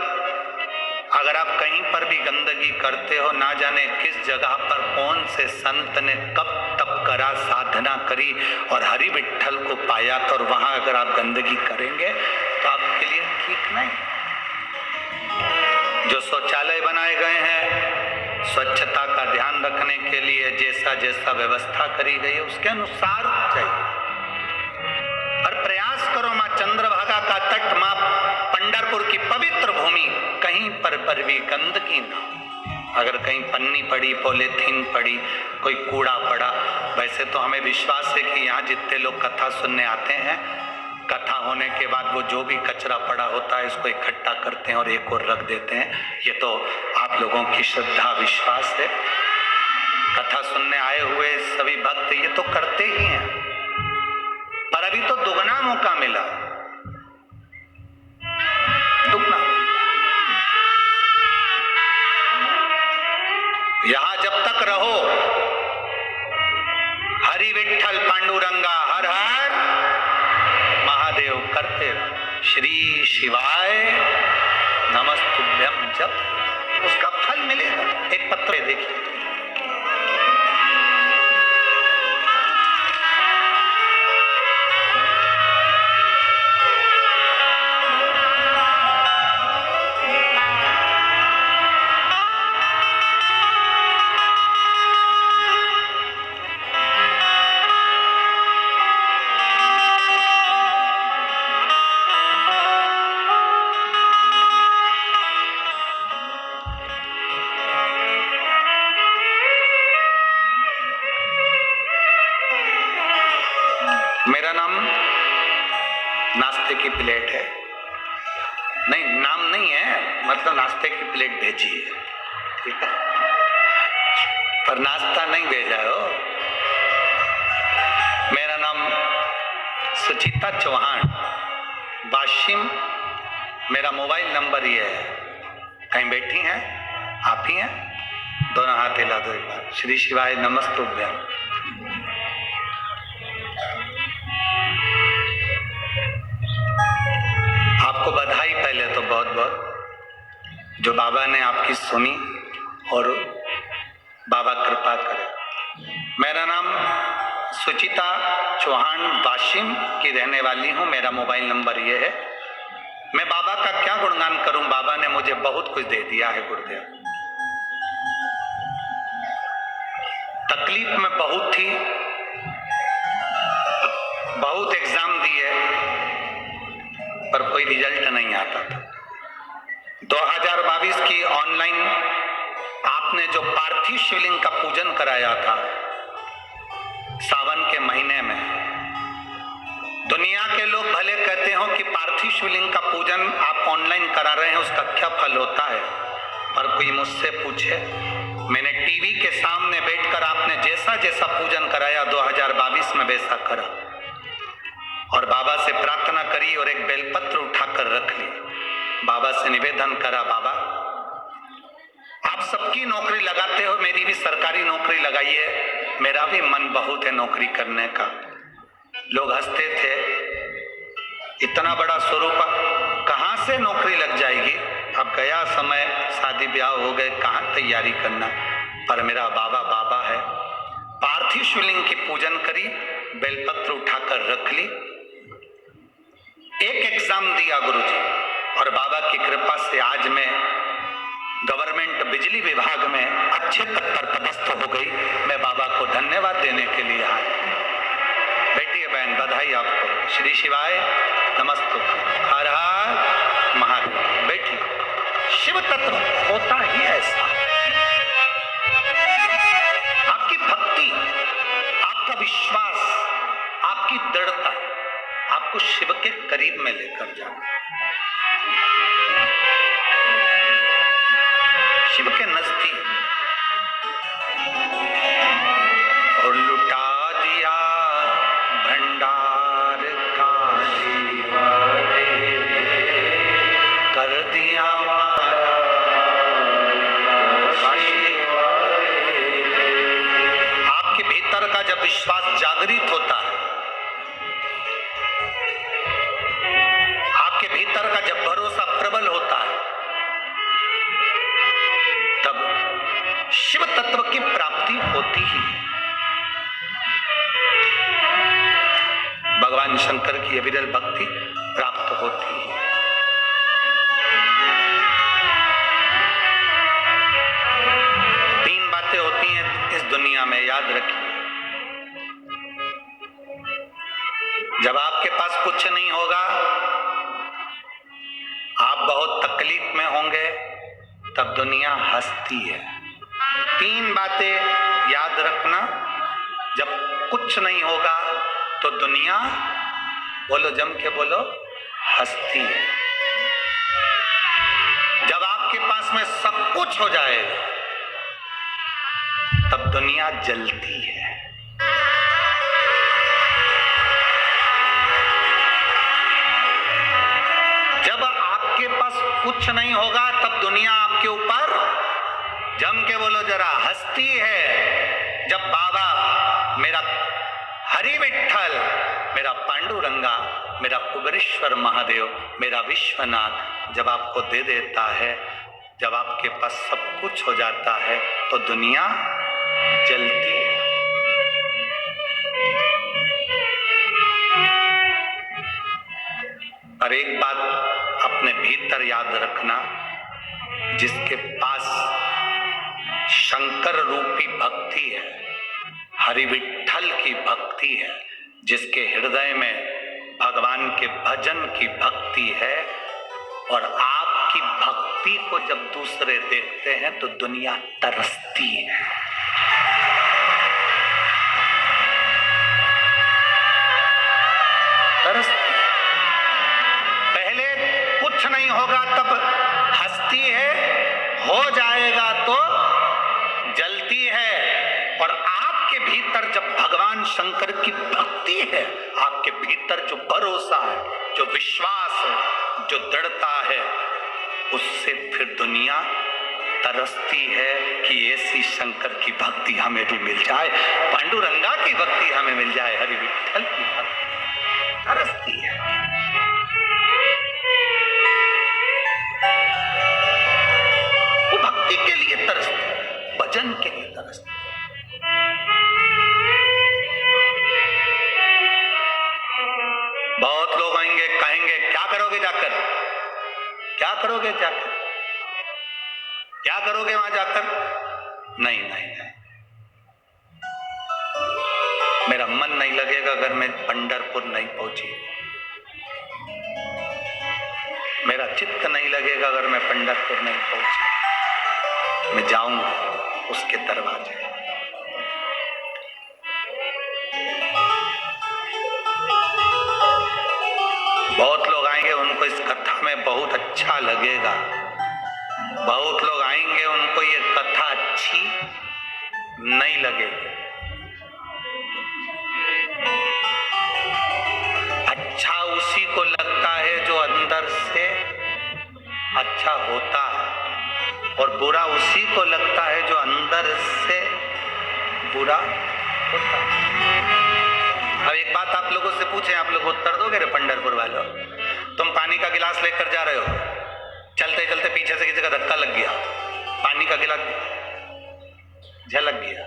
अगर आप कहीं पर भी गंदगी करते हो, ना जाने किस जगह पर कौन से संत ने कब तप करा, साधना करी और हरि विठ्ठल को पाया, तो वहां अगर आप गंदगी करेंगे तो आपके लिए ठीक नहीं। जो शौचालय बनाए गए हैं, स्वच्छता का ध्यान रखने के लिए जैसा जैसा व्यवस्था करी गई है उसके अनुसार चाहिए। और प्रयास करो मां चंद्रभागा का तट, मां पंढरपुर की पवित्र भूमि, कहीं पर भी गंदगी ना हो। अगर कहीं पन्नी पड़ी, पॉलीथीन पड़ी, कोई कूड़ा पड़ा, वैसे तो हमें विश्वास है कि यहाँ जितने लोग कथा सुनने आते हैं, कथा होने के बाद वो जो भी कचरा पड़ा होता है इसको इकट्ठा करते हैं और एक और रख देते हैं। ये तो आप लोगों की श्रद्धा विश्वास है। कथा सुनने आए हुए सभी भक्त ये तो करते ही हैं, पर अभी तो दुगना मौका मिला, दुगना। यहां जब तक रहो हरि विठ्ठल पांडुरंगा हर हर महादेव करते श्री शिवाय नमस्तुभ्यम, जब उसका फल मिलेगा। एक पत्र देखिए, मेरा नाम नाश्ते की प्लेट है। नहीं, नाम नहीं है, मतलब नाश्ते की प्लेट भेजी है, ठीक है, पर नाश्ता नहीं भेजा हो। मेरा नाम सुचिता चौहान, वाशिम, मेरा मोबाइल नंबर ये है। कहीं बैठी हैं? आप ही हैं? दोनों हाथ हिला दो एक बार। श्री शिवाय नमस्तुभ्यम। आपको बधाई पहले तो बहुत बहुत, जो बाबा ने आपकी सुनी और बाबा कृपा करे। मेरा नाम सुचिता चौहान, वाशिम की रहने वाली हूँ। मेरा मोबाइल नंबर ये है। मैं बाबा का क्या गुणगान करूं, बाबा ने मुझे बहुत कुछ दे दिया है गुरुदेव। तकलीफ में बहुत थी, बहुत एग्जाम दिए पर कोई रिजल्ट नहीं आता था। 2022 की ऑनलाइन आपने जो पार्थिव शिवलिंग का पूजन कराया था सावन के महीने में, दुनिया के लोग भले कहते हो कि पार्थिव शिवलिंग का पूजन आप ऑनलाइन करा रहे हैं उसका क्या फल होता है, पर कोई मुझसे पूछे, मैंने टीवी के सामने बैठकर आपने जैसा जैसा पूजन कराया 2022 में वैसा करा और बाबा से प्रार्थना करी और एक बेलपत्र उठाकर रख ली। बाबा से निवेदन करा, बाबा आप सबकी नौकरी लगाते हो, मेरी भी सरकारी नौकरी लगाइए, मेरा भी मन बहुत है नौकरी करने का। लोग हंसते थे, इतना बड़ा स्वरूप कहाँ से नौकरी लग जाएगी, अब गया समय, शादी ब्याह हो गए, कहाँ तैयारी करना। पर मेरा बाबा बाबा है। पार्थिव शिवलिंग की पूजन करी, बेलपत्र उठाकर रख ली, एक एग्जाम दिया गुरुजी और बाबा की कृपा से आज मैं गवर्नमेंट बिजली विभाग में अच्छे पद पर पदस्थ हो गई। मैं बाबा को धन्यवाद देने के लिए आया। बैठिए बहन। बहन बधाई आपको। श्री शिवाय नमस्तुभ्यं। हर हर महादेव। बैठिए। शिव तत्व होता ही ऐसा। आपकी भक्ति, आपका विश्वास, आपकी दृढ़ता आपको शिव के करीब में लेकर जाना, शिव के नजदीक। और लुटा दिया भंडार का शिवा ने, कर दिया आपके भीतर का जब विश्वास जागृत होता है, आपके भीतर का जब भरोसा प्रबल होता है, तब शिव तत्व की प्राप्ति होती ही है। भगवान शंकर की अविरल भक्ति प्राप्त होती है। तीन बातें होती हैं इस दुनिया में, याद रखिए। जब आपके पास कुछ नहीं होगा, आप बहुत तकलीफ में होंगे, तब दुनिया हंसती है। तीन बातें याद रखना। जब कुछ नहीं होगा तो दुनिया, बोलो जम के बोलो, हंसती है। जब आपके पास में सब कुछ हो जाएगा, तब दुनिया जलती है। जब आपके पास कुछ नहीं होगा, तब दुनिया आपके ऊपर, जम के बोलो जरा, हंसती है। जब बाबा मेरा हरि विठ्ठल, मेरा पांडुरंगा, मेरा कुबेरेश्वर महादेव, मेरा विश्वनाथ जब आपको दे देता है, जब आपके पास सब कुछ हो जाता है, तो दुनिया जलती है। और एक बात अपने भीतर याद रखना, जिसके पास शंकर रूपी भक्ति है, हरि विठ्ठल की भक्ति है, जिसके हृदय में भगवान के भजन की भक्ति है, और आपकी भक्ति को जब दूसरे देखते हैं तो दुनिया तरसती है। तरसती। पहले कुछ नहीं होगा तब हंसती है, हो जाएगा तो जलती है। और आपके भीतर जब भगवान शंकर की भक्ति है, आपके भीतर जो भरोसा है, जो विश्वास है, जो दृढ़ता है, उससे फिर दुनिया तरसती है कि ऐसी शंकर की भक्ति हमें भी मिल जाए, पांडुरंगा की भक्ति हमें मिल जाए, हरि विठ्ठल की भक्ति तरसती है। वो भक्ति के लिए तरसती है, भजन के लिए तरसती है। बहुत लोग आएंगे, कहेंगे क्या करोगे जाकर, क्या करोगे जाकर, क्या करोगे वहां जाकर। नहीं नहीं नहीं, मेरा मन नहीं लगेगा अगर मैं पंढरपुर नहीं पहुंची, मेरा चित्त नहीं लगेगा अगर मैं पंढरपुर नहीं पहुंची। मैं जाऊंगा उसके दरवाजे। बहुत लोग आएंगे, उनको इस कथा में बहुत अच्छा लगेगा। बहुत लोग आएंगे, उनको ये कथा अच्छी नहीं लगेगी। अच्छा उसी को लगता है जो अंदर से अच्छा होता है, और बुरा उसी को लगता है जो अंदर से बुरा होता है। अब एक बात आप लोगों से पूछें, आप लोग उत्तर दोगे रे पंढरपुर वालों। तुम पानी का गिलास लेकर जा रहे हो, चलते चलते पीछे से किसी का धक्का लग गया, पानी का गिलास झलक गया,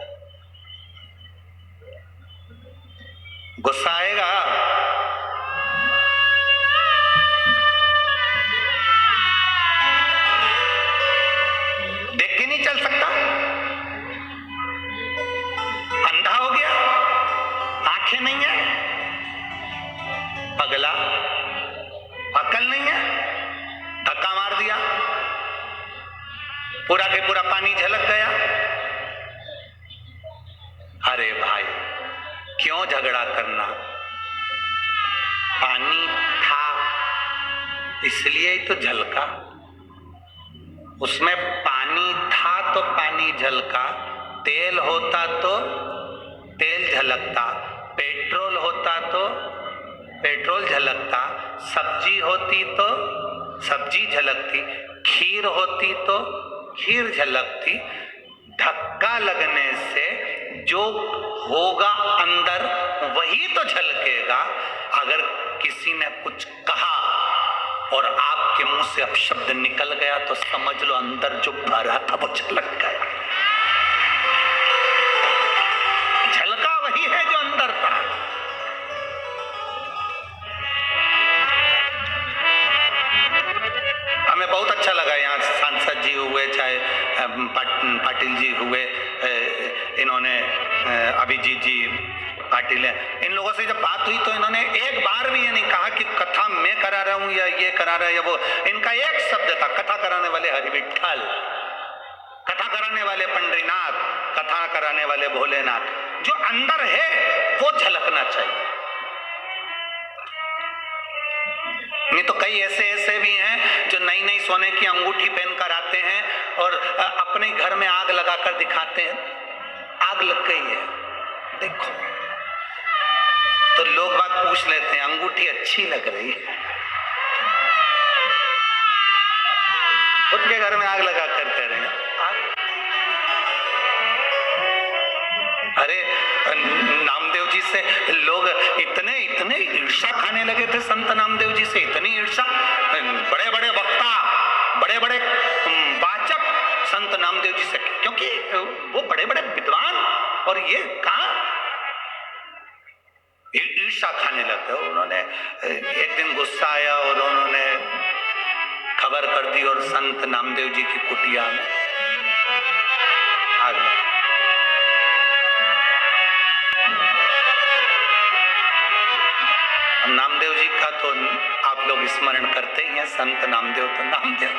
गुस्सा आएगा? देख के नहीं चल सकता, अंधा हो गया, आंखें नहीं है, पूरा के पूरा पानी झलक गया। अरे भाई क्यों झगड़ा करना, पानी था इसलिए ही तो झलका, उसमें पानी था तो पानी झलका, तेल होता तो तेल झलकता, पेट्रोल होता तो पेट्रोल झलकता, सब्जी होती तो सब्जी झलकती, खीर होती तो खीर झलकती। धक्का लगने से जो होगा अंदर वही तो झलकेगा। अगर किसी ने कुछ कहा और आपके मुंह से अपशब्द निकल गया तो समझ लो अंदर जो भरा था वो झलक गया। झलका वही है जो अंदर था। हमें बहुत अच्छा लगा, यहाँ सांसद जी हुए, चाहे पाटिल जी हुए, इन्होंने अभिजीत जी पाटिल है, इन लोगों से जब बात हुई तो इन्होंने एक बार भी ये नहीं कहा कि कथा मैं करा रहा हूं या ये करा रहा है या वो। इनका एक शब्द था, कथा कराने वाले हरि विठ्ठल, कथा कराने वाले पंडरीनाथ, कथा कराने वाले भोलेनाथ। जो अंदर है वो झलकना चाहिए। नहीं तो कई ऐसे भी हैं जो नई नई सोने की अंगूठी पहनकर आते हैं और अपने घर में आग लगाकर दिखाते हैं, आग लग गई है देखो, तो लोग बात पूछ लेते हैं अंगूठी अच्छी लग रही है, खुद के घर में आग लगा कर कह रहे हैं आग। अरे नामदेव जी से लोग इतने ईर्ष्या खाने लगे थे, संत नामदेव जी से इतनी ईर्ष्या, बड़े बड़े वक्ता, बड़े बड़े वाचक संत नामदेव जी से, क्योंकि वो बड़े बड़े विद्वान, और ये कहाँ ईर्ष्या खाने लगे। उन्होंने एक दिन गुस्सा आया और उन्होंने खबर कर दी और संत नामदेव जी की कुटिया में आग लगी। नामदेव जी का तो आप लोग स्मरण करते ही हैं, संत नामदेव तो नामदेव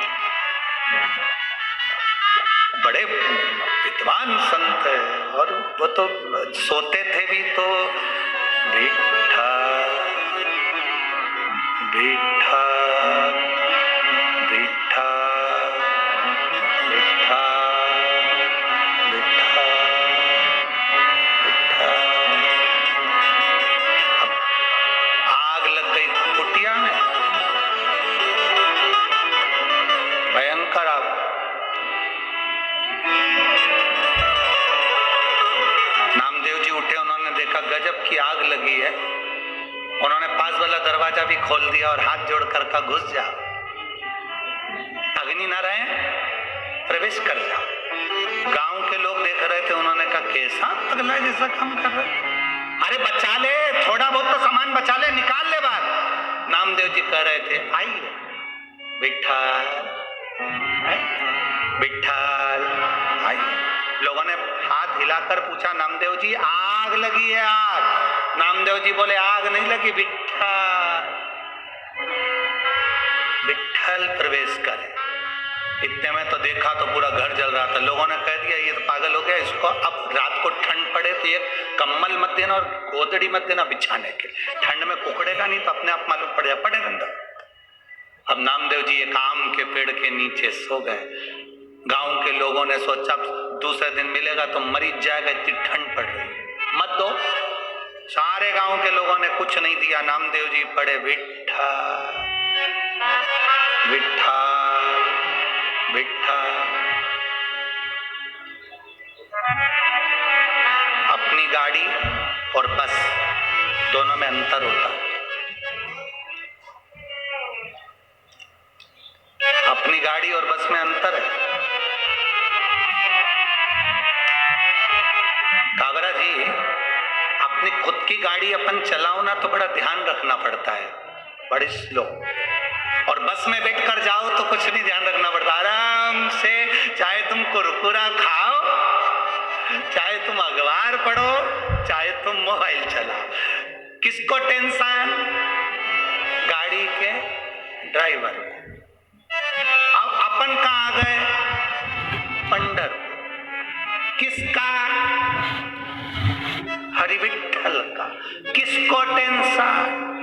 बड़े विद्वान संत है, और वो तो सोते थे भी तो विठ्ठल विठ्ठल विठ्ठल विठ्ठल विठ्ठल विठ्ठल। आग लग गई कुटिया में, भयंकर आग। नामदेव जी उठे, उन्होंने देखा गजब की आग लगी है, उन्होंने पास वाला दरवाजा भी खोल दिया और हाथ जोड़कर कहा घुस जाओ, अग्नि न रहे प्रवेश कर जाओ। गांव के लोग देख रहे थे, उन्होंने कहा कैसा अगला जैसा काम कर रहे, अरे बचा ले, थोड़ा बहुत तो सामान बचा ले, निकाल ले बाहर। नामदेव जी कह रहे थे आइए विठ्ठल विठ्ठल आइए। लोगों ने हाथ हिलाकर पूछा नामदेव जी आग लगी है आग। नामदेव जी बोले आग नहीं लगी, विठ्ठल विठ्ठल प्रवेश करे। इतने में तो देखा तो पूरा घर जल रहा था। लोगों ने कह दिया ये तो पागल हो गया, इसको अब रात को ठंड पड़े तो ये कम्बल मत देना और गोदड़ी मत देना बिछाने के, ठंड में कुकड़ेगा नहीं तो अपने आप मालूम पड़ जाए, पड़े अंदर। अब नामदेव जी एक आम के पेड़ के नीचे सो गए। गांव के लोगों ने सोचा दूसरे दिन मिलेगा तो मरीज जाएगा, इतनी ठंड पड़ रही, मत दो। सारे गांव के लोगों ने कुछ नहीं दिया। नामदेव जी पड़े विठ्ठल विठ्ठल विठ्ठल। अपनी गाड़ी और बस दोनों में अंतर होता है। अपनी गाड़ी और बस में अंतर है। कागरा जी, अपनी खुद की गाड़ी अपन चलाओ ना तो बड़ा ध्यान रखना पड़ता है, बड़ी स्लो, और बस में बैठकर जाओ तो कुछ नहीं ध्यान रखना पड़ता, आराम से, चाहे तुम कुरकुरा खाओ, चाहे तुम अखबार पढ़ो, चाहे तुम मोबाइल चलाओ, किसको टेंशन? गाड़ी के ड्राइवर। अब अपन कहाँ आ गए? किसका? हरि विठ्ठल का। किसको टेंशन?